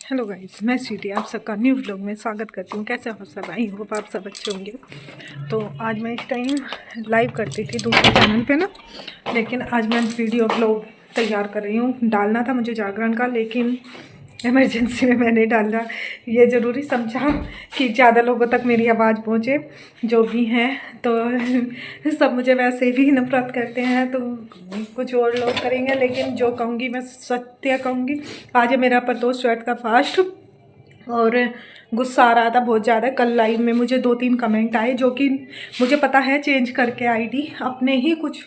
Hello guys, मैं स्वीटी आप सबका न्यू व्लॉग में स्वागत करती हूँ। कैसे हो सब? आई होप आप सब अच्छे होंगे। तो आज मैं इस टाइम लाइव करती थी दूसरे चैनल पे ना, लेकिन आज मैं वीडियो व्लॉग तैयार कर रही हूँ। डालना था मुझे जागरण का, लेकिन इमरजेंसी में मैंने डाला। ये ज़रूरी समझा कि ज़्यादा लोगों तक मेरी आवाज़ पहुँचे, जो भी हैं। तो सब मुझे वैसे भी नफरत करते हैं, तो कुछ और लोग करेंगे, लेकिन जो कहूँगी मैं सत्य कहूँगी। आज है मेरा प्रदोष चौथ का फास्ट, और गुस्सा आ रहा था बहुत ज़्यादा। कल लाइव में मुझे 2-3 कमेंट आए, जो कि मुझे पता है चेंज करके आईडी अपने ही कुछ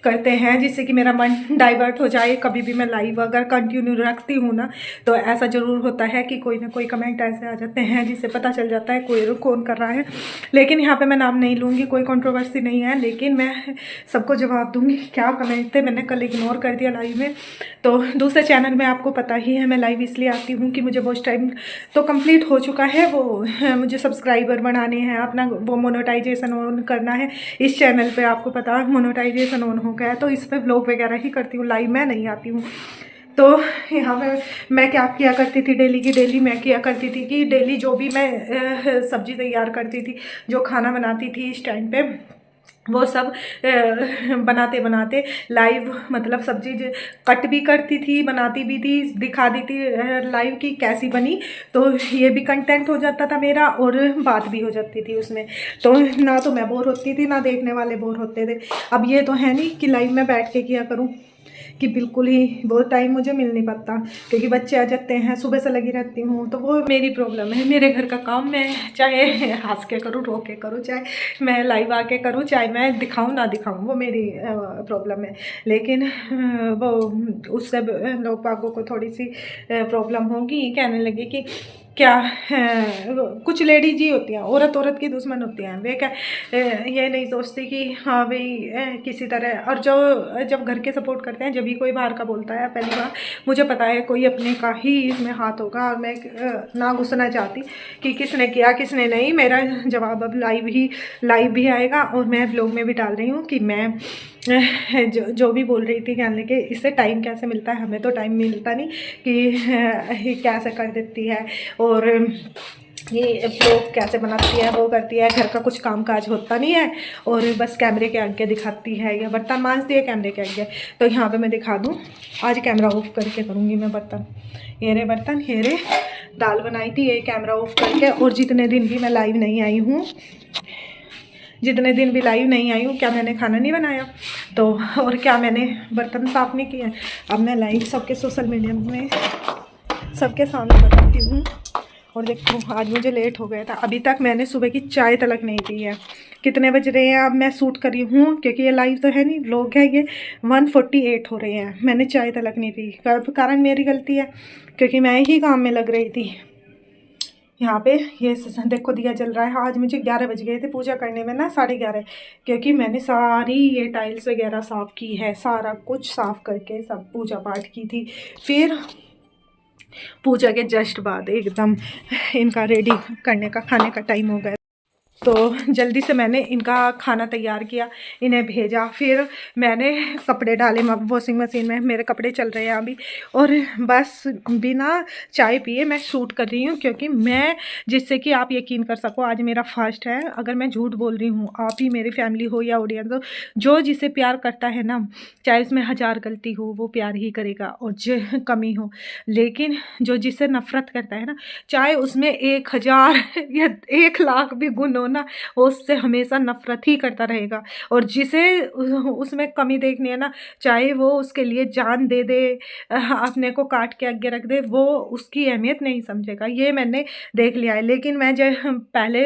करते हैं, जिससे कि मेरा मन डाइवर्ट हो जाए। कभी भी मैं लाइव अगर कंटिन्यू रखती हूँ ना, तो ऐसा ज़रूर होता है कि कोई ना कोई कमेंट ऐसे आ जाते हैं जिससे पता चल जाता है कोई कौन कर रहा है। लेकिन यहाँ पे मैं नाम नहीं लूँगी, कोई कंट्रोवर्सी नहीं है, लेकिन मैं सबको जवाब दूँगी। क्या कमेंट थे, मैंने कल इग्नोर कर दिया लाइव में। तो दूसरे चैनल में आपको पता ही है मैं लाइव इसलिए आती हूँ कि मुझे वॉच टाइम तो कंप्लीट हो चुका है। वो मुझे सब्सक्राइबर बनाने हैं, अपना वो मोनेटाइजेशन ऑन करना है। इस चैनल पे आपको पता है मोनेटाइजेशन ऑन हो गया है, तो इस पर व्लॉग वगैरह ही करती हूँ, लाइव मैं नहीं आती हूँ। तो यहाँ पे मैं क्या किया करती थी, डेली की डेली मैं किया करती थी कि डेली जो भी मैं सब्ज़ी तैयार करती थी, जो खाना बनाती थी इस टाइम पे, वो सब बनाते बनाते लाइव, मतलब सब्जी कट भी करती थी, बनाती भी थी, दिखा दी थी लाइव की कैसी बनी। तो ये भी कंटेंट हो जाता था मेरा, और बात भी हो जाती थी उसमें। तो ना तो मैं बोर होती थी, ना देखने वाले बोर होते थे। अब ये तो है नहीं कि लाइव में बैठ के किया करूँ, कि बिल्कुल ही वो टाइम मुझे मिल नहीं पाता, क्योंकि बच्चे आ जाते हैं, सुबह से लगी रहती हूँ। तो वो मेरी प्रॉब्लम है। मेरे घर का काम मैं चाहे हंस के करूँ, रो के करूँ, चाहे मैं लाइव आके करूँ, चाहे मैं दिखाऊँ ना दिखाऊँ, वो मेरी प्रॉब्लम है। लेकिन वो उससे लोग बागों को थोड़ी सी प्रॉब्लम होगी, कहने लगे कि क्या कुछ लेडीज ही होती हैं, औरत औरत की दुश्मन होती हैं। वे क्या ये नहीं सोचती कि हाँ भाई किसी तरह। और जो जब घर के सपोर्ट करते हैं, जब भी कोई बाहर का बोलता है, पहली बार मुझे पता है कोई अपने का ही इसमें हाथ होगा, और मैं ना घुसना चाहती कि किसने किया किसने नहीं। मेरा जवाब अब लाइव भी आएगा, और मैं ब्लॉग में भी डाल रही हूँ कि मैं जो भी बोल रही थी, कहने के इससे टाइम कैसे मिलता है, हमें तो टाइम मिलता नहीं कि कैसे कर देती है, और ये ब्लॉग कैसे बनाती है, वो करती है, घर का कुछ काम काज होता नहीं है, और बस कैमरे के आगे दिखाती है, या बर्तन मांजती है कैमरे के आगे। तो यहाँ पे मैं दिखा दूँ, आज कैमरा ऑफ करके करूँगी मैं बर्तन। ये रे बर्तन, ये रे दाल बनाई थी, ये कैमरा ऑफ करके। और जितने दिन भी मैं लाइव नहीं आई हूँ, क्या मैंने खाना नहीं बनाया, तो और क्या मैंने बर्तन साफ नहीं किए। अब मैं लाइव सबके सोशल मीडिया में सबके सामने बताती हूँ। और देखो आज मुझे लेट हो गया था, अभी तक मैंने सुबह की चाय तलक नहीं पी है। कितने बज रहे हैं अब? मैं शूट करी हूँ, क्योंकि ये लाइव तो है नहीं, व्लॉग है ये। 1:48 हो रहे हैं, मैंने चाय तलक नहीं पी। कारण मेरी गलती है, क्योंकि मैं ही काम में लग रही थी। यहाँ पे ये देखो दिया जल रहा है। आज मुझे 11 बज गए थे पूजा करने में ना, 11:30, क्योंकि मैंने सारी ये टाइल्स वगैरह साफ़ की है, सारा कुछ साफ़ करके सब पूजा पाठ की थी। फिर पूजा के जस्ट बाद एकदम इनका रेडी करने का, खाने का टाइम हो गया। तो जल्दी से मैंने इनका खाना तैयार किया, इन्हें भेजा। फिर मैंने कपड़े डाले वॉशिंग मशीन में, मेरे कपड़े चल रहे हैं अभी। और बस बिना चाय पिए मैं शूट कर रही हूँ, क्योंकि मैं, जिससे कि आप यकीन कर सको, आज मेरा फास्ट है। अगर मैं झूठ बोल रही हूँ, आप ही मेरी फैमिली हो या ऑडियंस हो, जो जिसे प्यार करता है ना, चाहे उसमें 1000 गलती हो, वो प्यार ही करेगा, और जो कमी हो। लेकिन जो जिससे नफ़रत करता है ना, चाहे उसमें 1000 या 1,00,000 भी गुण हो ना, वो उससे हमेशा नफ़रत ही करता रहेगा। और जिसे उसमें कमी देखनी है ना, चाहे वो उसके लिए जान दे दे, अपने को काट के आगे रख दे, वो उसकी अहमियत नहीं समझेगा। ये मैंने देख लिया है। लेकिन मैं जो पहले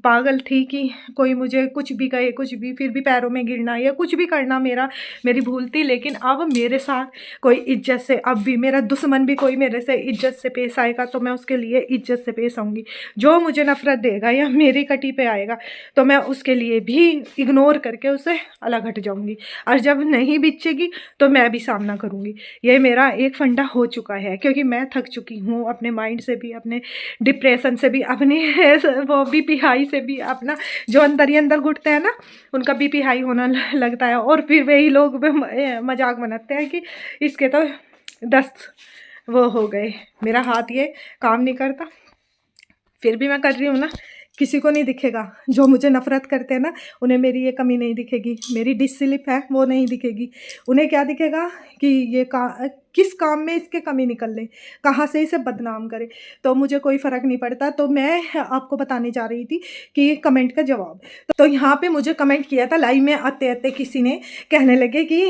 पागल थी कि कोई मुझे कुछ भी कहे, कुछ भी, फिर भी पैरों में गिरना या कुछ भी करना मेरी भूल थी। लेकिन अब मेरे साथ कोई इज्जत से, अब भी मेरा दुश्मन भी कोई मेरे से इज्जत से पेश आएगा, तो मैं उसके लिए इज्जत से पेश आऊँगी। जो मुझे नफ़रत देगा या मेरी कटी पे आएगा, तो मैं उसके लिए भी इग्नोर करके उससे अलग हट जाऊँगी। और जब नहीं बिचेगी, तो मैं भी सामना करूँगी। ये मेरा एक फंडा हो चुका है, क्योंकि मैं थक चुकी हूँ अपने माइंड से भी, अपने डिप्रेशन से भी, अपने वो बीपी हाई से भी। अपना जो अंदर ही अंदर घुटते हैं ना, उनका बीपी हाई होना लगता है। और फिर वही लोग मजाक बनाते हैं कि इसके तो 10 वो हो गए। मेरा हाथ ये काम नहीं करता, फिर भी मैं कर रही हूँ ना। किसी को नहीं दिखेगा, जो मुझे नफ़रत करते हैं ना उन्हें मेरी ये कमी नहीं दिखेगी, मेरी डिश स्लिप है वो नहीं दिखेगी। उन्हें क्या दिखेगा कि ये किस काम में इसके कमी निकल ले, कहाँ से इसे बदनाम करे। तो मुझे कोई फ़र्क नहीं पड़ता। तो मैं आपको बताने जा रही थी कि कमेंट का जवाब। तो यहाँ पे मुझे कमेंट किया था लाइव में आते आते, किसी ने कहने लगे कि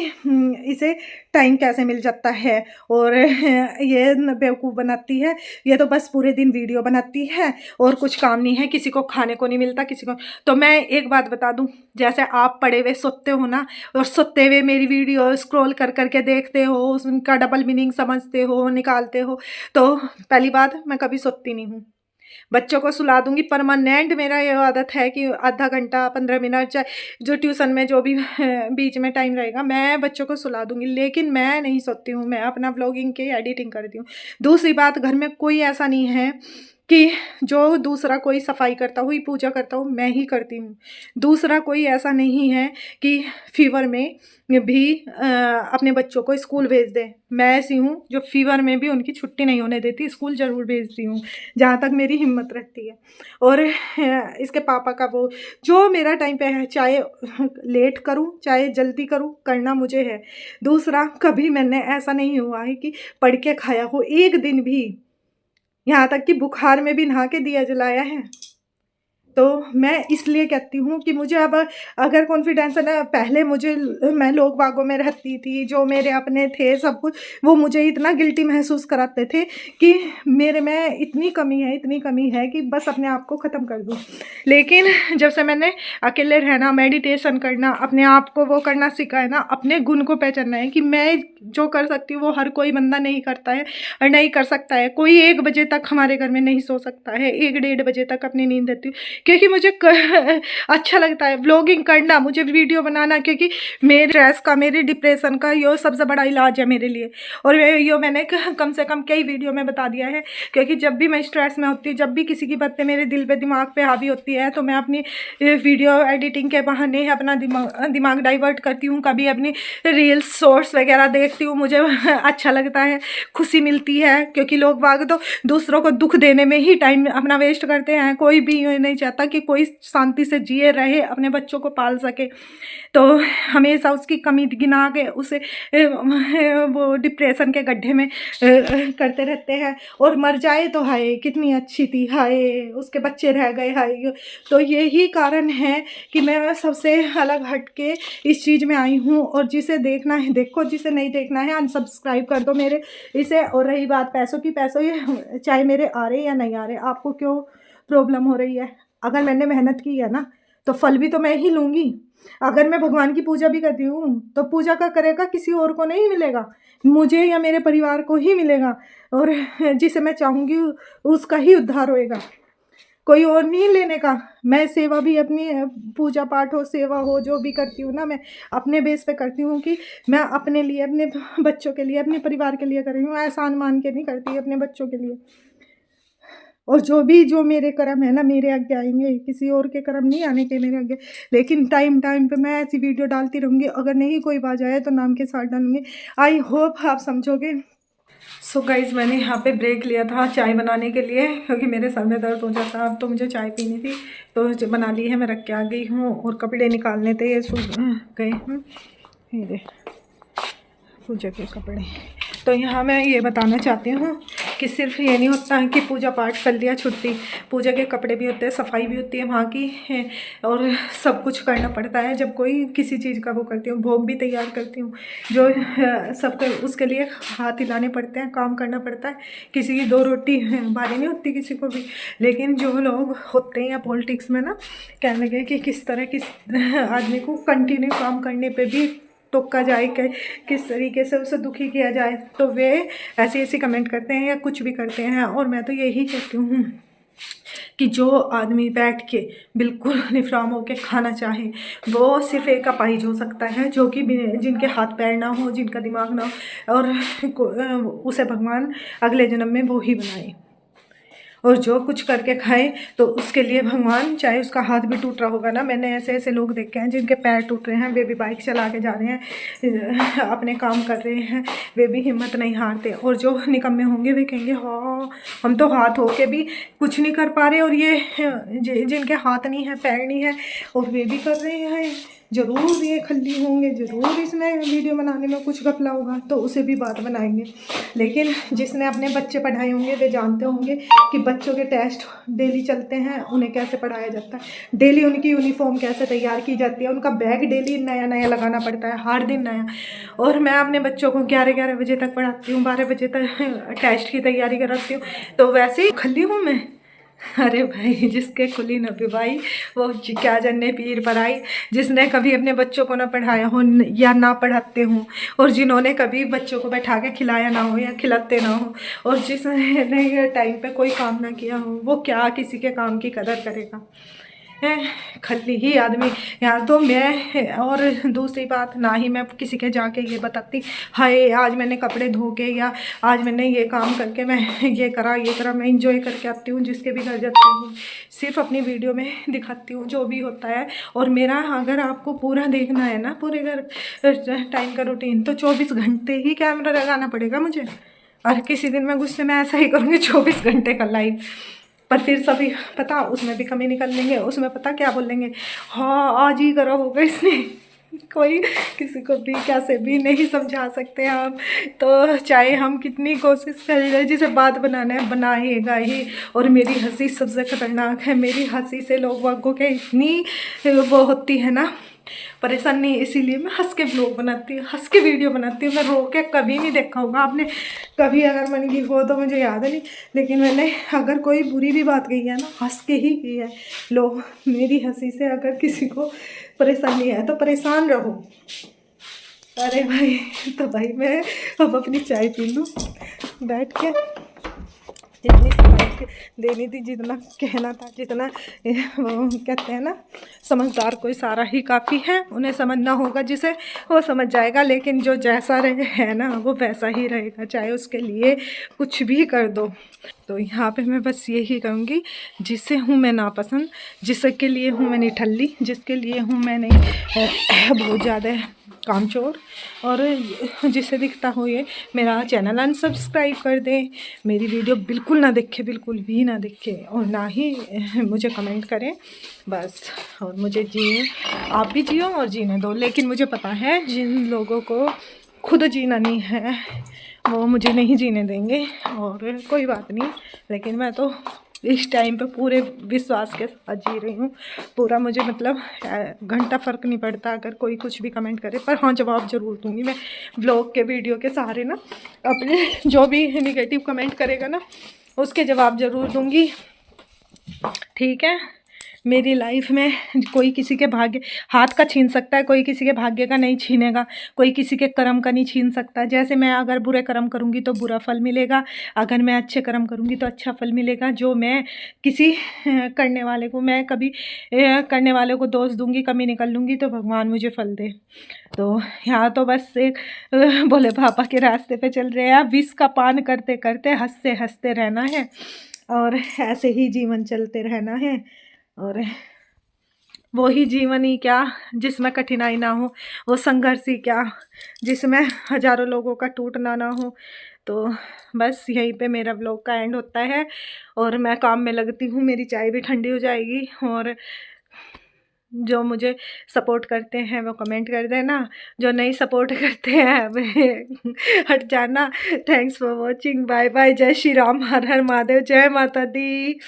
इसे टाइम कैसे मिल जाता है और ये बेवकूफ़ बनाती है, ये तो बस पूरे दिन वीडियो बनाती है और कुछ काम नहीं है, किसी को खाने को नहीं मिलता किसी को। तो मैं एक बात बता दूं, जैसे आप पड़े हुए सोते हो ना और सोते हुए मेरी वीडियो स्क्रॉल कर करके देखते हो, उनका डबल मीनिंग समझते हो, निकालते हो, तो पहली बात मैं कभी सोती नहीं हूँ। बच्चों को सुला दूंगी परमानेंट, मेरा ये आदत है कि आधा घंटा 15 मिनट चाहे जो ट्यूशन में जो भी बीच में टाइम रहेगा मैं बच्चों को सुला दूंगी, लेकिन मैं नहीं सोती हूँ। मैं अपना व्लॉगिंग की एडिटिंग करती हूँ। दूसरी बात, घर में कोई ऐसा नहीं है कि जो दूसरा कोई सफाई करता हुई पूजा करता हूँ, मैं ही करती हूँ। दूसरा कोई ऐसा नहीं है कि फीवर में भी अपने बच्चों को स्कूल भेज दे। मैं ऐसी हूँ जो फीवर में भी उनकी छुट्टी नहीं होने देती, स्कूल ज़रूर भेजती हूँ जहाँ तक मेरी हिम्मत रहती है। और इसके पापा का वो जो मेरा टाइम पे है, चाहे लेट करूँ चाहे जल्दी करूँ, करना मुझे है। दूसरा, कभी मैंने ऐसा नहीं हुआ है कि पढ़ के खाया हो एक दिन भी, यहाँ तक कि बुखार में भी नहा के दिया जलाया है। तो मैं इसलिए कहती हूँ कि मुझे अब अगर कॉन्फिडेंस है ना, पहले मैं लोग बागों में रहती थी, जो मेरे अपने थे सब कुछ, वो मुझे इतना गिल्टी महसूस कराते थे कि मेरे में इतनी कमी है कि बस अपने आप को ख़त्म कर दूँ। लेकिन जब से मैंने अकेले रहना, मेडिटेशन करना, अपने आप को वो करना सीखा है ना, अपने गुण को पहचानना है कि मैं जो कर सकती हूँ वो हर कोई बंदा नहीं करता है और नहीं कर सकता है। कोई 1 बजे तक हमारे घर में नहीं सो सकता है, 1 डेढ़ बजे तक अपनी नींद आती हूँ, क्योंकि मुझे अच्छा लगता है व्लॉगिंग करना, मुझे वीडियो बनाना, क्योंकि मेरे स्ट्रेस का, मेरे डिप्रेशन का ये सबसे बड़ा इलाज है मेरे लिए। और ये मैंने कम से कम कई वीडियो में बता दिया है, क्योंकि जब भी मैं स्ट्रेस में होती हूँ, जब भी किसी की बातें मेरे दिल पे दिमाग पे हावी होती है, तो मैं अपनी वीडियो एडिटिंग के बहाने अपना दिमाग डाइवर्ट करती हूँ। कभी अपनी रील्स शॉर्ट्स वगैरह देखती हूँ, मुझे अच्छा लगता है, खुशी मिलती है, क्योंकि लोग बाग तो दूसरों को दुख देने में ही टाइम अपना वेस्ट करते हैं। कोई भी नहीं चाहता कि कोई शांति से जिए रहे, अपने बच्चों को पाल सके। तो हमेशा उसकी कमी गिना के उसे वो डिप्रेशन के गड्ढे में करते रहते हैं, और मर जाए तो हाय कितनी अच्छी थी, हाय उसके बच्चे रह गए, हाय। तो यही कारण है कि मैं सबसे अलग हट के इस चीज़ में आई हूँ। और जिसे देखना है देखो, जिसे नहीं देखना है अनसब्सक्राइब कर दो मेरे इसे। और रही बात पैसों की, पैसों ये चाहे मेरे आ रहे या नहीं आ रहे, आपको क्यों प्रॉब्लम हो रही है? अगर मैंने मेहनत की है ना तो फल भी तो मैं ही लूँगी। अगर मैं भगवान की पूजा भी करती हूँ तो पूजा का करेगा किसी और को नहीं मिलेगा, मुझे या मेरे परिवार को ही मिलेगा। और जिसे मैं चाहूँगी उसका ही उद्धार होएगा, कोई और नहीं लेने का। मैं सेवा भी अपनी, पूजा पाठ हो, सेवा हो, जो भी करती हूँ ना, मैं अपने बेस पे करती हूँ कि मैं अपने लिए, अपने बच्चों के लिए, अपने परिवार के लिए कर रही हूँ। एहसान मान के नहीं करती, अपने बच्चों के लिए। और जो मेरे कर्म है ना, मेरे आगे आएंगे, किसी और के कर्म नहीं आने के मेरे आगे। लेकिन टाइम पे मैं ऐसी वीडियो डालती रहूँगी, अगर नहीं कोई बाज आए तो नाम के साथ डालूँगी। आई होप आप समझोगे। सो गाइज़, मैंने यहाँ पे ब्रेक लिया था चाय बनाने के लिए, क्योंकि मेरे सर में दर्द हो जाता, अब तो मुझे चाय पीनी थी, तो बना ली है, मैं रख के आ गई हूँ। और कपड़े निकालने थे, ये सूख गए हैं, ये पूजा के कपड़े। तो यहाँ मैं ये बताना चाहती हूँ कि सिर्फ ये नहीं होता है कि पूजा पाठ कर लिया छुट्टी, पूजा के कपड़े भी होते हैं, सफाई भी होती है वहाँ की, और सब कुछ करना पड़ता है। जब कोई किसी चीज़ का वो करती हूँ, भोग भी तैयार करती हूँ, जो सबके उसके लिए हाथ हिलाने पड़ते हैं, काम करना पड़ता है। किसी की 2 रोटी भारी नहीं होती किसी को भी। लेकिन जो लोग होते हैं या पॉलिटिक्स में ना, कहने लगे कि किस तरह किस आदमी को कंटिन्यू काम करने पर भी टोका जाए, किस तरीके से उसे दुखी किया जाए, तो वे ऐसे कमेंट करते हैं या कुछ भी करते हैं। और मैं तो यही कहती हूँ कि जो आदमी बैठ के बिल्कुल निफराम होकर खाना चाहे, वो सिर्फ एक अपाहिज हो सकता है, जो कि जिनके हाथ पैर ना हो, जिनका दिमाग ना हो, और उसे भगवान अगले जन्म में वो ही बनाए। और जो कुछ करके खाए तो उसके लिए भगवान, चाहे उसका हाथ भी टूट रहा होगा ना। मैंने ऐसे ऐसे लोग देखे हैं जिनके पैर टूट रहे हैं, वे भी बाइक चला के जा रहे हैं, अपने काम कर रहे हैं, वे भी हिम्मत नहीं हारते। और जो निकम्मे होंगे वे कहेंगे हाँ हम तो हाथ होके भी कुछ नहीं कर पा रहे, और ये जिनके हाथ नहीं है पैर नहीं है और वे भी कर रहे हैं, ज़रूर ये खल्ली होंगे, ज़रूर इसमें वीडियो बनाने में कुछ घपला होगा, तो उसे भी बात बनाएंगे। लेकिन जिसने अपने बच्चे पढ़ाए होंगे वे जानते होंगे कि बच्चों के टेस्ट डेली चलते हैं, उन्हें कैसे पढ़ाया जाता है, डेली उनकी यूनिफॉर्म कैसे तैयार की जाती है, उनका बैग डेली नया नया लगाना पड़ता है, हर दिन नया। और मैं अपने बच्चों को 11 बजे तक पढ़ाती हूँ, 12 बजे तक टेस्ट की तैयारी कराती हूँ, तो वैसे ही खल्ली हूँ मैं। अरे भाई, जिसके खुली न पिबाई वो क्या जन्ने पीर पर आई। जिसने कभी अपने बच्चों को ना पढ़ाया हो या ना पढ़ाते हों, और जिन्होंने कभी बच्चों को बैठा के खिलाया ना हो या खिलाते ना हो, और जिसने टाइम पे कोई काम ना किया हो, वो क्या किसी के काम की कदर करेगा। खल्ली ही आदमी। यहाँ तो मैं, और दूसरी बात, ना ही मैं किसी के जाके ये बताती हाय आज मैंने कपड़े धो के या आज मैंने ये काम करके मैं ये करा। मैं इंजॉय करके आती हूँ, जिसके भी घर जाती हूँ, सिर्फ अपनी वीडियो में दिखाती हूँ जो भी होता है। और मेरा अगर आपको पूरा देखना है ना, पूरे घर टाइम का रूटीन, तो 24 घंटे ही कैमरा लगाना पड़ेगा मुझे। और किसी दिन मैं गुस्से में ऐसा ही करूँगी 24 घंटे का लाइव, पर फिर सभी पता उसमें भी कमी निकल लेंगे, उसमें पता क्या बोलेंगे, हाँ आज ही करा होगा इसने। कोई किसी को भी कैसे भी नहीं समझा सकते हम, तो चाहे हम कितनी कोशिश कर रहे, जिसे बात बनाना है बनाएगा ही। और मेरी हंसी सबसे खतरनाक है, मेरी हंसी से लोगों के इतनी वो होती है ना परेशानी, इसीलिए मैं हंस के व्लॉग बनाती हूँ, हंस के वीडियो बनाती हूँ। मैं रो के कभी नहीं देखा होगा आपने, कभी अगर मन की हो तो मुझे याद नहीं, लेकिन मैंने अगर कोई बुरी भी बात कही है ना, हंस के ही की है। लोग मेरी हंसी से अगर किसी को परेशानी है तो परेशान रहो। अरे भाई, तो भाई मैं अब अपनी चाय पी लूँ बैठ के। जितनी सिखाई देनी थी, जितना कहना था, जितना वो कहते हैं ना, समझदार को इशारा ही काफ़ी है। उन्हें समझना होगा जिसे, वो समझ जाएगा। लेकिन जो जैसा रहे है ना वो वैसा ही रहेगा, चाहे उसके लिए कुछ भी कर दो। तो यहाँ पे मैं बस यही कहूँगी, जिससे हूँ मैं नापसंद, जिसके लिए हूँ मैं निठल्ली, जिसके लिए हूँ मैं नहीं बहुत ज़्यादा कामचोर, और जिसे दिखता हो ये मेरा चैनल अनसब्सक्राइब कर दे, मेरी वीडियो बिल्कुल ना देखे, बिल्कुल भी ना देखे, और ना ही मुझे कमेंट करें बस। और मुझे जिए, आप भी जियो और जीने दो। लेकिन मुझे पता है जिन लोगों को खुद जीना नहीं है वो मुझे नहीं जीने देंगे, और कोई बात नहीं। लेकिन मैं तो इस टाइम पे पूरे विश्वास के साथ जी रही हूँ पूरा। मुझे मतलब घंटा फ़र्क नहीं पड़ता अगर कोई कुछ भी कमेंट करे, पर हाँ जवाब ज़रूर दूँगी मैं व्लॉग के वीडियो के सहारे ना। अपने जो भी नेगेटिव कमेंट करेगा ना उसके जवाब ज़रूर दूँगी, ठीक है। मेरी लाइफ में कोई किसी के भाग्य हाथ का छीन सकता है, कोई किसी के भाग्य का नहीं छीनेगा, कोई किसी के कर्म का नहीं छीन सकता। जैसे मैं अगर बुरे कर्म करूँगी तो बुरा फल मिलेगा, अगर मैं अच्छे कर्म करूँगी तो अच्छा फल मिलेगा। जो मैं किसी करने वाले को, मैं कभी करने वाले को दोष दूँगी, कमी निकल लूँगी, तो भगवान मुझे फल दे। तो यहाँ तो बस एक भोले बाबा के रास्ते पे चल रहे हैं, विष का पान करते करते हंसते हंसते रहना है, और ऐसे ही जीवन चलते रहना है। और वो ही जीवन ही क्या जिसमें कठिनाई ना हो, वो संघर्ष ही क्या जिसमें हज़ारों लोगों का टूटना ना हो। तो बस यहीं पे मेरा व्लॉग का एंड होता है, और मैं काम में लगती हूँ, मेरी चाय भी ठंडी हो जाएगी। और जो मुझे सपोर्ट करते हैं वो कमेंट कर देना, जो नहीं सपोर्ट करते हैं वे हट जाना। Thanks for watching, bye bye, जय श्री राम, हर हर महादेव, जय माता दी।